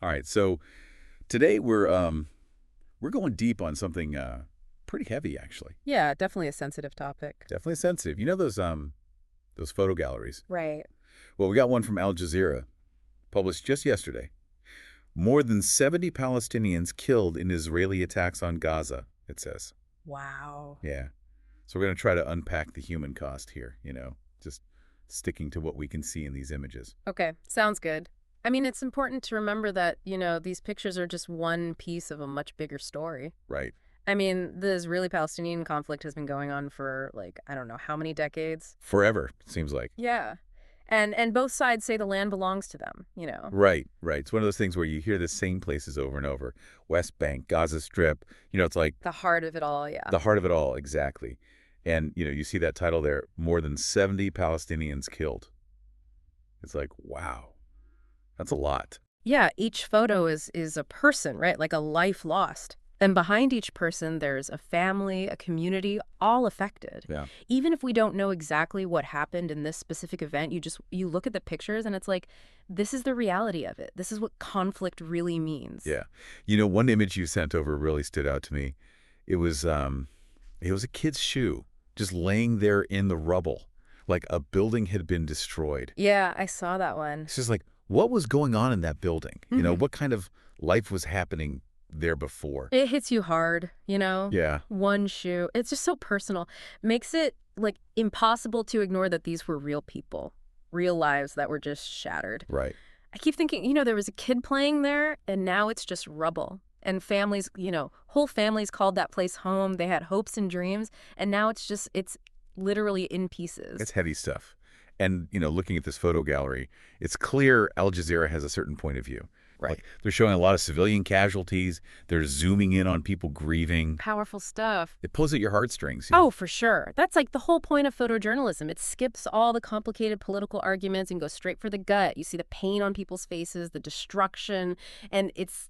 All right, so today we're going deep on something pretty heavy, actually. Yeah, definitely a sensitive topic. Definitely sensitive. You know those photo galleries? Right. Well, we got one from Al Jazeera, published just yesterday. More than 70 Palestinians killed in Israeli attacks on Gaza, it says. Wow. Yeah. So we're going to try to unpack the human cost here, just sticking to what we can see in these images. Okay, sounds good. I mean, it's important to remember that, these pictures are just one piece of a much bigger story. Right. I mean, the Israeli-Palestinian conflict has been going on for, like, I don't know how many decades. Forever, it seems like. Yeah. And both sides say the land belongs to them. Right, right. It's one of those things where you hear the same places over and over. West Bank, Gaza Strip. It's like The heart of it all, yeah. the heart of it all, exactly. And, you see that title there, more than 70 Palestinians killed. It's like, wow, that's a lot. Yeah, each photo is a person, right? Like a life lost. And behind each person, there's a family, a community, all affected. Yeah, Even if we don't know exactly what happened in this specific event, you look at the pictures and it's like, this is the reality of it. This is what conflict really means. yeah. One image you sent over really stood out to me. It was a kid's shoe just laying there in the rubble, like a building had been destroyed. Yeah, I saw that one. It's just like, what was going on in that building? Mhm. What kind of life was happening there before? It hits you hard. Yeah, One shoe. It's just so personal. Makes it like impossible to ignore that these were real people, real lives that were just shattered. right. I keep thinking, there was a kid playing there and now it's just rubble. And families, whole families called that place home. They had hopes and dreams. And now it's literally in pieces. It's heavy stuff. And, looking at this photo gallery, it's clear Al Jazeera has a certain point of view. Right. Like, they're showing a lot of civilian casualties. They're zooming in on people grieving. Powerful stuff. It pulls at your heartstrings. Oh, for sure. That's like the whole point of photojournalism. It skips all the complicated political arguments and goes straight for the gut. You see the pain on people's faces, the destruction, and it's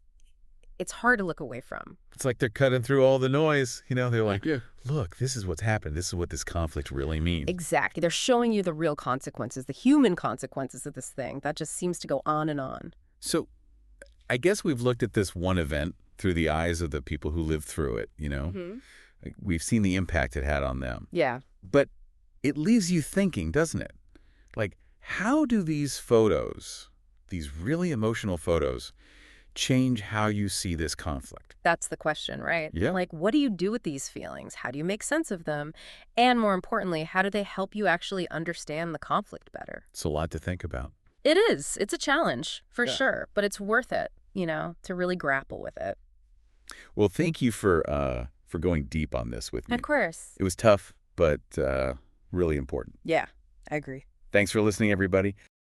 hard to look away from. It's like they're cutting through all the noise. They're like, yeah, look, this is what's happened. This is what this conflict really means. Exactly. They're showing you the real consequences, the human consequences of this thing. That just seems to go on and on. So I guess we've looked at this one event through the eyes of the people who lived through it, Hmm. Like, we've seen the impact it had on them. Yeah. But it leaves you thinking, doesn't it? Like, how do these photos, these really emotional photos, change how you see this conflict? That's the question, right? Yeah. Like, what do you do with these feelings? How do you make sense of them? And more importantly, how do they help you actually understand the conflict better? It's a lot to think about. It is. It's a challenge, for Yeah. sure. But it's worth it, to really grapple with it. Well, thank you for going deep on this with me. Of course. It was tough, but really important. Yeah, I agree. Thanks for listening, everybody.